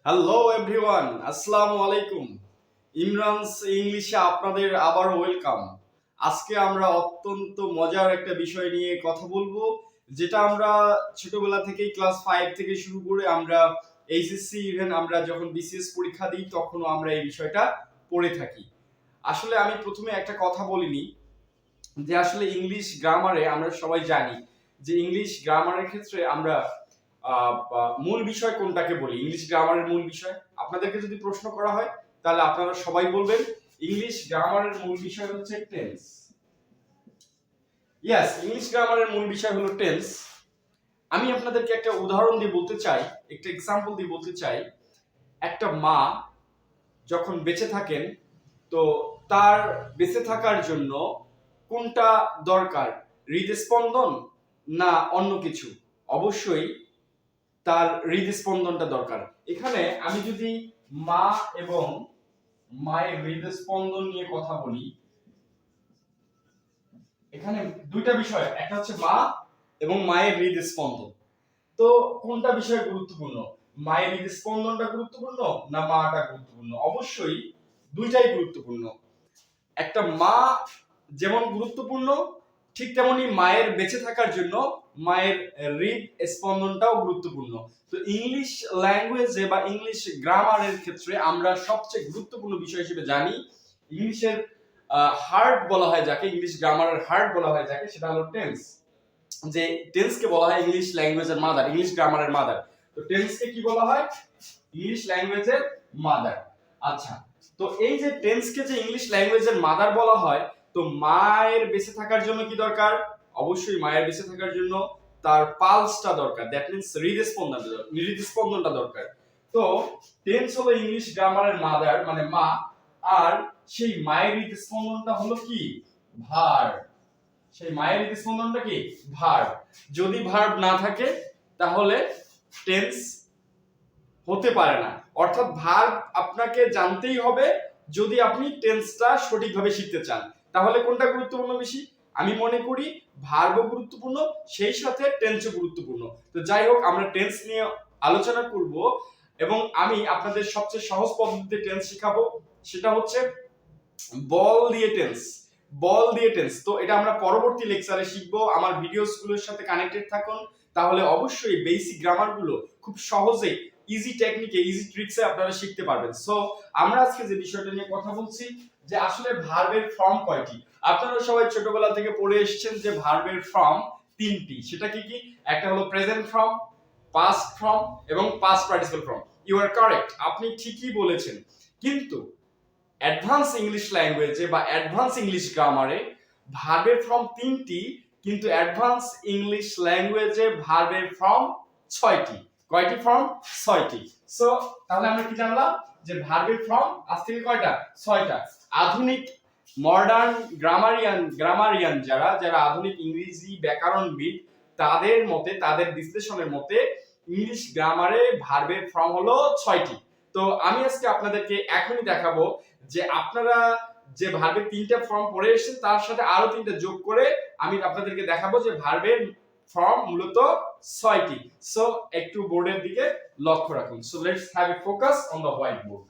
Hello everyone, আসসালামু আলাইকুম। ইমরানস ইংলিশে আপনাদের আবার ওয়েলকাম। আজকে আমরা অত্যন্ত মজার একটা বিষয় নিয়ে কথা বলবো, যেটা আমরা ছোটবেলা থেকেই ক্লাস 5 থেকে শুরু করে আমরা এইচএসসি ইভেন আমরা যখন বিসিএস পরীক্ষা দিই তখনও আমরা এই বিষয়টা পড়ে থাকি। আসলে আমি প্রথমে একটা কথা বলিনি যে আসলে ইংলিশ গ্রামারে আমরা সবাই জানি যে ইংলিশ গ্রামারের ক্ষেত্রে আমরা মূল বিষয় কোনটাকে বলি। ইংলিশ গ্রামারের মূল বিষয় আপনাদেরকে যদি প্রশ্ন করা হয় তাহলে আপনারা সবাই বলবেন ইংলিশ গ্রামারের মূল বিষয় হচ্ছে টেন্স। ইয়েস, ইংলিশ গ্রামারের মূল বিষয় হলো টেন্স। আমি আপনাদেরকে একটা উদাহরণ দিয়ে বলতে চাই, একটা এক্সাম্পল দিয়ে বলতে চাই। একটা মা যখন বেঁচে থাকেন, তো তার বেঁচে থাকার জন্য কোনটা দরকার, হৃদস্পন্দন না অন্য কিছু? অবশ্যই তার হৃদস্পন্দনটা দরকার। এখানে আমি যদি মা এবং মায়ের হৃদস্পন্দন নিয়ে কথা বলি, এখানে দুইটা বিষয়, একটা হচ্ছে মা এবং মায়ের হৃদস্পন্দন। তো কোনটা বিষয় গুরুত্বপূর্ণ, মায়ের হৃদস্পন্দনটা গুরুত্বপূর্ণ না মাটা গুরুত্বপূর্ণ? অবশ্যই দুইটাই গুরুত্বপূর্ণ। একটা মা যেমন গুরুত্বপূর্ণ, ঠিক তেমনি মায়ের বেঁচে থাকার জন্য মায়ের হৃদ স্পন্দনটাও গুরুত্বপূর্ণ। তো ইংলিশ ল্যাঙ্গুয়েজে বা ইংলিশ গ্রামারের ক্ষেত্রে আমরা সবচেয়ে গুরুত্বপূর্ণ বিষয় হিসেবে জানি ইংলিশের হার্ট বলা হয় যাকে, ইংলিশ গ্রামারের হার্ট বলা হয় যাকে, সেটা হলো টেন্স। যে টেন্সকে বলা হয় ইংলিশ ল্যাঙ্গুয়েজের মাদার, ইংলিশ গ্রামারের মাদার। তো টেন্সকে কি বলা হয়? ইংলিশ ল্যাঙ্গুয়েজের মাদার। আচ্ছা, তো এই যে টেন্সকে যে ইংলিশ ল্যাঙ্গুয়েজের মাদার বলা হয়, তো মায়ের বেঁচে থাকার জন্য কি দরকার? অবশ্যই মায়ের বেঁচে থাকার জন্য তার পালসটা দরকার, দ্যাট মিন্স হৃদস্পন্দনটা দরকার। তো টেন্স হলো ইংলিশ গ্রামারের মাদার, মানে মা। আর সেই মায়ের হৃদস্পন্দনটা হলো কি? ভার্ব। সেই মায়ের হৃদস্পন্দনটা কি? ভার্ব। যদি ভার্ব না থাকে তাহলে টেন্স হতে পারে না। অর্থাৎ ভার্ব আপনাকে জানতেই হবে যদি আপনি টেন্সটা সঠিকভাবে শিখতে চান। তাহলে কোনটা গুরুত্বপূর্ণ বেশি? আমি মনে করি ভার্বও গুরুত্বপূর্ণ, সেই সাথে টেন্সও গুরুত্বপূর্ণ। তো যাই হোক, আমরা টেন্স নিয়ে আলোচনা করব এবং আমি আপনাদের সবচেয়ে সহজ পদ্ধতিতে টেন্স শেখাবো, সেটা হচ্ছে বল দিয়ে টেন্স। বল দিয়ে টেন্স, তো এটা আমরা পরবর্তী লেকচারে শিখবো। আমার ভিডিওস গুলোর সাথে কানেক্টেড থাকুন, তাহলে অবশ্যই বেসিক গ্রামার গুলো খুব সহজে ইজি টেকনিকে, ইজি ট্রিক্সে আপনারা শিখতে পারবেন। সো আমরা আজকে যে বিষয়টা নিয়ে কথা বলছি যে আসলে ভার্বের ফর্ম কয়টি। আপনারা সবাই ছোটবেলা থেকে পড়ে এসেছেন যে ভার্বের ফর্ম তিনটি। সেটা কি কি? একটা হলো প্রেজেন্ট ফর্ম, পাস্ট ফর্ম এবং past participle form. You are correct, আপনি ঠিকই বলেছেন। কিন্তু অ্যাডভান্স ইংলিশ ল্যাঙ্গুয়েজে বা অ্যাডভান্স ইংলিশ গ্রামারে ভার্বের ফর্ম তিনটি, কিন্তু অ্যাডভান্স ইংলিশ ল্যাঙ্গুয়েজে ভার্বের ফর্ম 6টি। কয়টি ফর্ম? 6টি। সো তাহলে আমরা কি জানলাম যে ভার্বের ফর্ম আজ থেকে কয়টা? 6টা। আধুনিক মডার্ন গ্রামারিয়ান যারা যারা আধুনিক ইংরেজি ব্যাকরণবিদ, তাদের মতে, তাদের বিশ্লেষণের মতে ইংলিশ গ্রামারে ভার্বের ফর্ম হলো 6টি। তো আমি আজকে আপনাদেরকে এখনই দেখাবো যে আপনারা যে ভার্বের 3টা ফর্ম পড়ে এসেছেন তার সাথে আরো 3টা যোগ করে আমি আপনাদেরকে দেখাবো যে ভার্বের ফর্ম মূলত 6টি। সো একটু বোর্ডের দিকে লক্ষ্য রাখুন। So let's have a focus on the white board.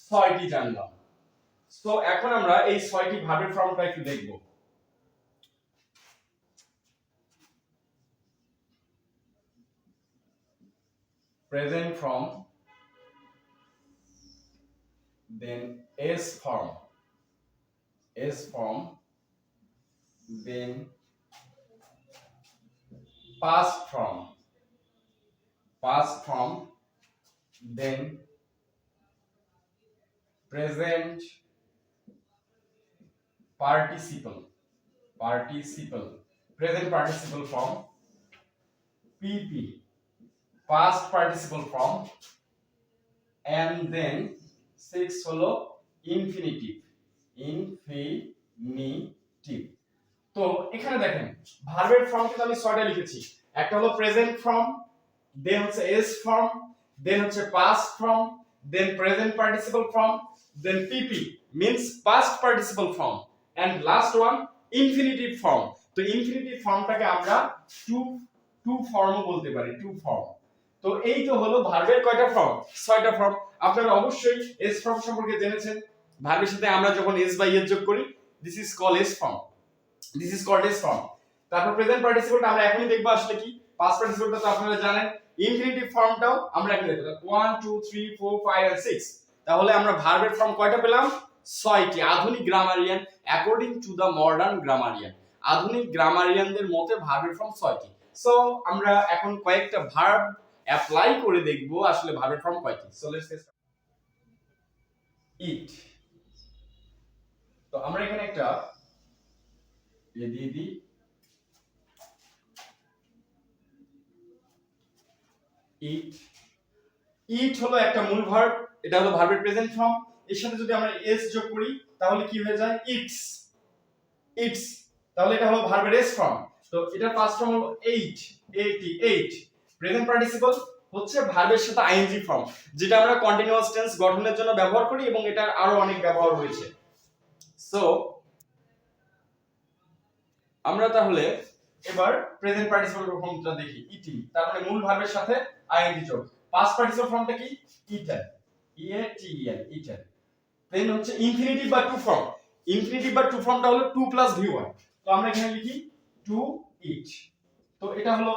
6টি জানলাম। সো এখন আমরা এই 6টি ভার্বের ফর্মটা একটু দেখব। Present form, then S form, then past form, then present participle, present participle form, PP, past participle form, and then 6 হলো infinitive। তো এখানে দেখেন ভার্বের ফর্ম কিন্তু আমি 6টা লিখেছি। একটা হলো প্রেজেন্ট ফর্ম, দেন হচ্ছে এস ফর্ম, দেন হচ্ছে past form, then present participle form, then PP means past participle form, and last one infinitive form. তো ইনফিনিটিভ ফর্মটাকে আমরা টু ফর্মও বলতে পারি, টু ফর্ম। তো এই তো হলো ভার্বের কয়টা ফর্ম, 6টা ফর্ম। আপনারা অবশ্যই এস ফর্ম সম্পর্কে জেনেছেন। ভার্বের সাথে আমরা যখন এস বা ইএস যোগ করি, this is called S form, this is called S form. তারপর প্রেজেন্ট পার্টিসিপলটা আমরা এখনই দেখব আসলে কি। পাস্ট পার্টিসিপলটা তো আপনারা জানেন। ইনফিনিটিভ ফর্মটাও আমরা এখন দেখব 1 2 3 4 5 and 6। তাহলে আমরা ভার্বের ফর্ম কয়টা পেলাম? 6টি। আধুনিক grammarian according to the modern grammarian, আধুনিক গ্রামারিয়ানদের মতে ভার্বের ফর্ম 6টি। সো আমরা এখন কয়েকটা ভার্ব অ্যাপ্লাই করে দেখব আসলে ভার্বের ফর্ম কয়টি। So let's get it. তো আমরা এখানে একটা দিয়ে দিই, ইট। ইট হলো একটা মূল ভার্ব, এটা হলো ভার্বের প্রেজেন্ট ফর্ম। এর সাথে যদি আমরা এস যোগ করি তাহলে কি হয়ে যায়? It's, it's. তাহলে এটা হলো ভার্বের এস ফর্ম। তো এটার পাস্ট ফর্ম হলো এইট, এইট। প্রেজেন্ট পার্টিসিপল হচ্ছে ভার্বের সাথে আইএনজি ফর্ম, যেটা আমরা কন্টিনিউয়াস টেন্স গঠনের জন্য ব্যবহার করি এবং এটার আরো অনেক ব্যবহার রয়েছে। সো আমরা তাহলে এবার প্রেজেন্ট পার্টিসিপল ফর্মটা দেখি। ইটিং, তার মানে মূল ভার্বের সাথে আইএনজি যোগ। পাস্ট পার্টিসিপল ফর্মটা কি? Eaten, ইএটিএন, eaten. দেন হচ্ছে ইনফিনিটিভ বা টু ফর্ম। ইনফিনিটিভ বা টু ফর্মটা হলো টু প্লাস ভি1। তো আমরা এখানে লিখি টু ইট। তো এটা হলো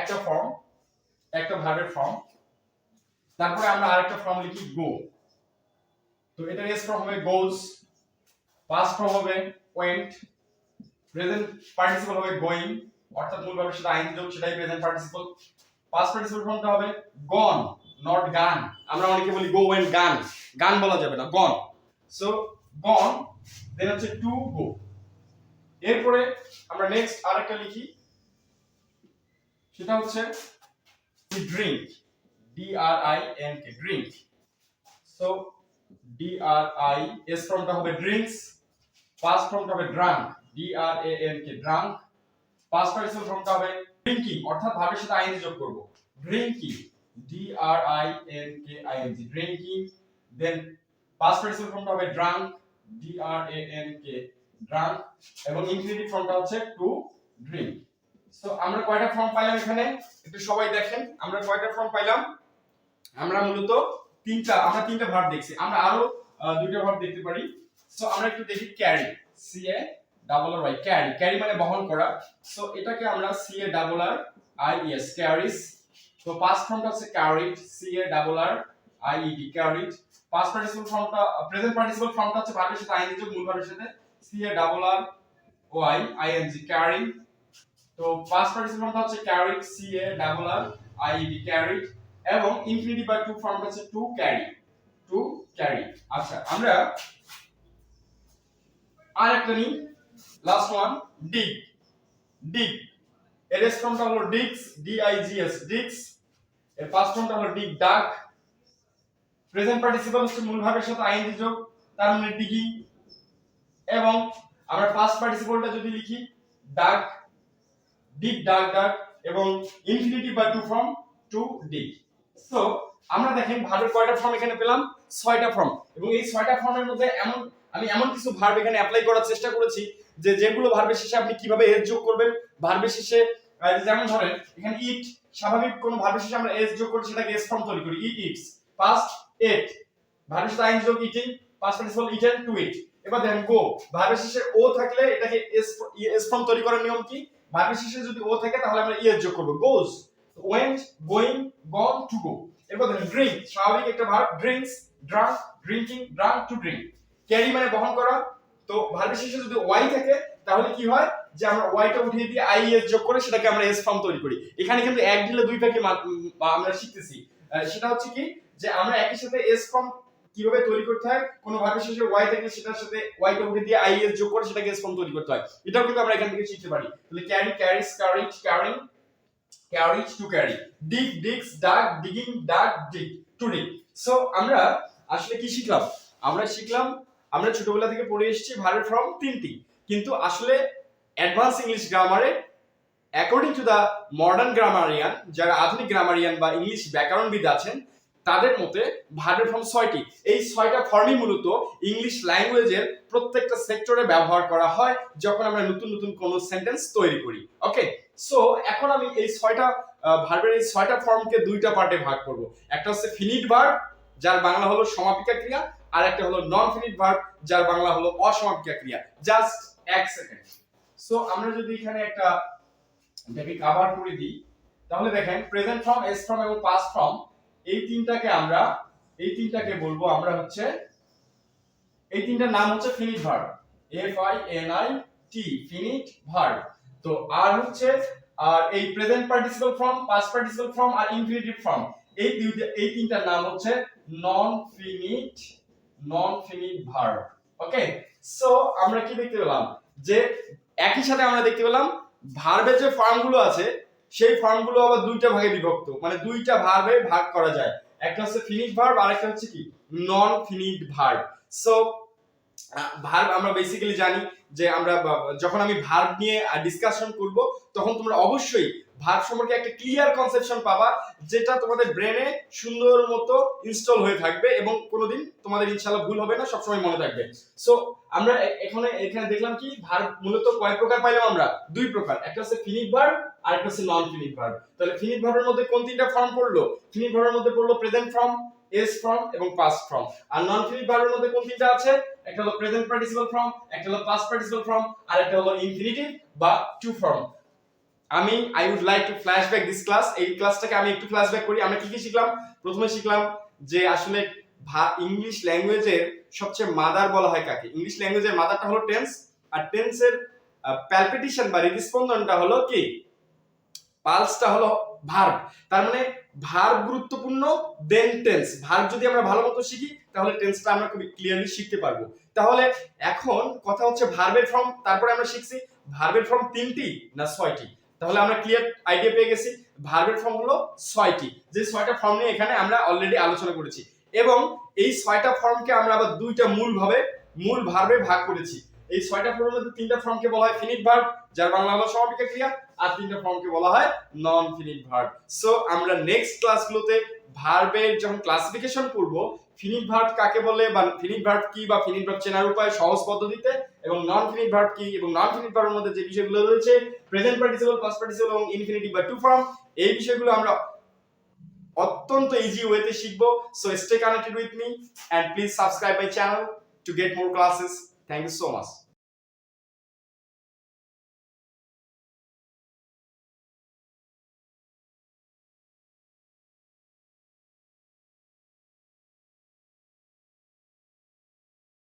একটা ফর্ম, একটা ভার্বের ফর্ম। তারপরে আমরা আরেকটা ফর্ম লিখি গো। তো এটা এস ফর্ম হবে গোজ, পাস্ট ফর্ম হবে ওয়েন্ট, প্রেজেন্ট পার্টিসিপল হবে গোইং, অর্থাৎ মূল ভার্বের সাথে আইএনজি যোগ, সেটাই প্রেজেন্ট পার্টিসিপল। পাস্ট পার্টিসিপল ফর্মটা হবে গন, নট গান। আমরা অনেকে বলি গো ওয়েন্ট গান, গান বলা যাবে না, গন। সো গন, দেন হচ্ছে টু গো। এরপরে আমরা নেক্সট আরেকটা লিখি, সেটা হচ্ছে drink, D R I N K, drink. So D R I, S ফর্মটা হবে ড্রিঙ্কস, পাস্ট ফর্মটা হবে drunk, D R A N K, drunk. Past participle ফর্মটা হবে ড্রিঙ্কিং, অর্থাৎ ভার্বের সাথে আইএনজি যোগ করব, drinking, D R I N K I N G, drinking. Then past participle ফর্মটা হবে drunk, D R A N K, drunk. এবং ইনফিনিটিভ ফর্মটা হচ্ছে টু ড্রিঙ্ক। সো আমরা কয়টা ফর্ম পাইলাম এখানে একটু সবাই দেখেন। আমরা কয়টা ফর্ম পাইলাম? আমরা মূলত তিনটা ভার্ব দেখছি। আমরা আরো দুইটা ভার্ব দেখতে পারি। সো আমরা একটু দেখি carry, C A double R Y, carry, carry মানে বহন করা। সো এটাকে আমরা C A double R I S, carries. তো পাস্ট ফর্মটা হচ্ছে carried, C A double R I E D, carried. Past participle ফর্মটা, প্রেজেন্ট পার্টিসিপল ফর্মটা হচ্ছে ভার্বের সাথে আইএনজি যোগ, মূল ভার্বের সাথে C A double R Y I N G, carrying. তো পাস্ট পার্টিসিপল ফর্মটা হচ্ছে carried, C A double R I E D, carried. এবং ইনফিনিটিভ বা টু ফর্মটা হচ্ছে টু ক্যারি, টু ক্যারি। আচ্ছা, আমরা আরেকটা নিই, লাস্ট ওয়ান, ডিগ, ডিগ। এর এস ফর্মটা হলো ডিগস, ডি আই জি এস, ডিগস। এর পাস্ট ফর্মটা হলো ডিগ, ডাক। প্রেজেন্ট পার্টিসিপল হচ্ছে মূল ভার্বের সাথে আইএনজি যোগ, তার মানে ডিগিং। এবং আমরা পাস্ট পার্টিসিপলটা যদি লিখি ডাক, ডিগ, ডাক, ডাক। এবং ইনফিনিটিভ বা to form to dig. So আমরা দেখেন ভার্বের কয়টা ফর্ম এখানে পেলাম? 6টা ফর্ম। এবং এই 6টা ফর্মের মধ্যে আমি এমন কিছু ভার্ব এখানে অ্যাপ্লাই করার চেষ্টা করেছি যে যেগুলো ভার্বের শেষে আপনি কিভাবে এস যোগ করবেন। ভার্বের শেষে যেমন ধরেন এখানে ইট, স্বাভাবিক কোন ভার্বের শেষে আমরা এস যোগ করি সেটাকে এস ফর্ম তৈরি করি, ইট, ইটস। পাস্ট এট, ভার্বের সাথে আইএনজি যোগ, eating. Past participle eaten, to eat. এবার দেখেন গো, ভার্বের শেষে ও থাকলে এটাকে এস ফর্ম তৈরি করার নিয়ম কি? ভার্বের শেষে যদি ও থাকে তাহলে আমরা ইএস যোগ করব, goes, went, going, gone, to go. এরপর দেখেন ড্রিঙ্ক, স্বাভাবিক একটা verb, drinks, drank, drinking, drunk, to drink. Carry মানে বহন করা। তো ভার্বের শেষে যদি ওয়াই থাকে তাহলে কি হয় যে আমরা ওয়াইটা উঠিয়ে দিয়ে আইএস যোগ করে সেটাকে আমরা এস ফর্ম তৈরি করি। এখানে কিন্তু এক ঢিলে দুই পাখি আমরা শিখতেছি। সেটা হচ্ছে কি যে আমরা একই সাথে এস ফর্ম কিভাবে তৈরি করতে হয়, কোন ভার্বের শেষে ওয়াই থাকলে সেটার সাথে ওয়াইটা উঠে দিয়ে আইএস যোগ করে সেটাকে এস ফর্ম তৈরি করতে হয়। এটাও কিন্তু আমরা এখান থেকে শিখতে পারি। তাহলে carry, carries, carried, carrying, carried, to carry. Dig, digs, dug, digging, ডাক, ডিগ, টু ডিগ। সো আমরা আসলে কি শিখলাম? আমরা শিখলাম, আমরা ছোটবেলা থেকে পড়ে এসেছি ভার্বের ফর্ম 3টি, কিন্তু আসলে অ্যাডভান্স ইংলিশ গ্রামারে according to the modern grammarian, যারা আধুনিক গ্রামারিয়ান বা ইংলিশ ব্যাকরণবিদ আছেন তাদের মতে ভার্বের ফর্ম 6টি। এই 6টা ফর্মই মূলত ইংলিশ ল্যাঙ্গুয়েজের প্রত্যেকটা সেক্টরে ব্যবহার করা হয় যখন আমরা নতুন নতুন কোনো সেন্টেন্স তৈরি করি। ওকে, সো এখন আমি এই 6টা ভার্বের এই 6টা ফর্মকে দুইটা পার্টে ভাগ করব। একটা হচ্ছে ফিনিট ভার্ব, যার বাংলা হলো সমাপিকা ক্রিয়া, আর একটা হলো নন ফিনিট ভার্ব, যার বাংলা হলো অসমাপিকা ক্রিয়া। জাস্ট এক সেকেন্ড। সো আমরা যদি এখানে একটা এটাকে কভার করে দিই, তাহলে দেখেন প্রেজেন্ট ফর্ম, এস ফর্ম এবং পাস্ট ফর্ম এই তিনটাকে বলবো আমরা হচ্ছে, এই তিনটার নাম হচ্ছে finite verb, F I N I T, finite verb. তো আর হচ্ছে আর এই present participle form, past participle form আর ইনফিনিটিভ ফর্ম এই তিনটার নাম হচ্ছে নন ফিনিট ভার্ব। ওকে, সো আমরা কি দেখতে পেলাম যে একই সাথে আমরা দেখতে পেলাম ভার্বের যে ফর্মগুলো আছে সেই ফর্মগুলো আবার দুইটা ভাগে বিভক্ত, মানে দুইটা ভার্বে ভাগ করা যায়। একটা হচ্ছে ফিনিট ভার্ব আর একটা হচ্ছে কি নন ফিনিট ভার্ব। সো ভার্ব আমরা বেসিক্যালি জানি যে আমরা যখন আমি ভার্ব নিয়ে ডিসকাশন করব তখন তোমরা অবশ্যই ভার্ব সম্পর্কে একটা ক্লিয়ার কনসেপশন পাবা, যেটা তোমাদের ব্রেনে সুন্দর মতো ইনস্টল হয়ে থাকবে এবং কোনোদিন তোমাদের ইনশাআল্লাহ ভুল হবে না, সবসময় মনে থাকবে। সো আমরা এখানে দেখলাম কি ভার্ব মূলত কয় প্রকার পাইলাম আমরা? দুই প্রকার, একটা হচ্ছে ফিনিট ভার্ব আর একটা হচ্ছে নন ফিনিট ভার্ব। তাহলে ফিনিট ভার্বের মধ্যে কোন তিনটা ফর্ম পড়লো? ফিনিট ভার্বের মধ্যে পড়লো প্রেজেন্ট ফর্ম, এস ফর্ম এবং পাস্ট ফর্ম। আর নন ফিনিট ভার্বের মধ্যে কোন তিনটা আছে? একটা হলো প্রেজেন্ট পার্টিসিপল ফর্ম, একটা হলো পাস্ট পার্টিসিপল ফর্ম আর একটা হলো ইনফিনিটিভ বা to form. I would like to flashback this class. এই ক্লাসটাকে আমি একটু ফ্ল্যাশব্যাক করি। আমরা কি কি শিখলাম? প্রথমে শিখলাম যে আসলে ইংলিশ ল্যাঙ্গুয়েজের সবচেয়ে মাদার বলা হয় কাকে? ইংলিশ ল্যাঙ্গুয়েজের মাদারটা হলো টেন্স, আর টেন্সের প্যালপিটেশন বা হৃদস্পন্দনটা হলো কি? পালসটা হলো ভার্ব। তার মানে ভার্ব গুরুত্বপূর্ণ, দেন টেন্স। ভার্ব যদি আমরা ভালো মতো শিখি তাহলে টেন্সটা আমরা খুব ক্লিয়ারলি শিখতে পারবো। তাহলে এখন কথা হচ্ছে ভার্বের ফর্ম, তারপরে আমরা শিখছি ভার্বের ফর্ম 3টি না 6টি। তাহলে আমরা ক্লিয়ার আইডিয়া পেয়ে গেছি ভার্বের ফর্ম হলো 6টি, যে 6টা ফর্ম নিয়ে এখানে আমরা অলরেডি আলোচনা করেছি এবং এই 6টা ফর্মকে আমরা আবার দুইটা মূল ভার্বে ভাগ করেছি। এই 6টা ফর্মের মধ্যে 3টা ফর্মকে বলা হয় ফিনিট ভার্ব, যার বাংলা হলো সমাপিকা ক্রিয়া, আর 3টা ফর্মকে বলা হয় নন ফিনিট ভার্ব। সো আমরা নেক্সট ক্লাসগুলোতে ভার্বের যখন ক্লাসিফিকেশন করব, ফিনিট ভার্ব কাকে বলে বা ফিনিট ভার্ব কি বা ফিনিট ভার্ব চেনার উপায় সহজ পদ্ধতিতে, এবং নন ফিনিট ভার্ব কি এবং নন ফিনিট ভার্বের মধ্যে যে বিষয়গুলো রয়েছে প্রেজেন্ট পার্টিসিপল, পাস্ট পার্টিসিপল এবং ইনফিনিটিভ বা টু ফর্ম, এই বিষয়গুলো আমরা অত্যন্ত ইজি ওয়েতে শিখবো। So stay connected with me and please subscribe my channel to get more classes. Thank you so much.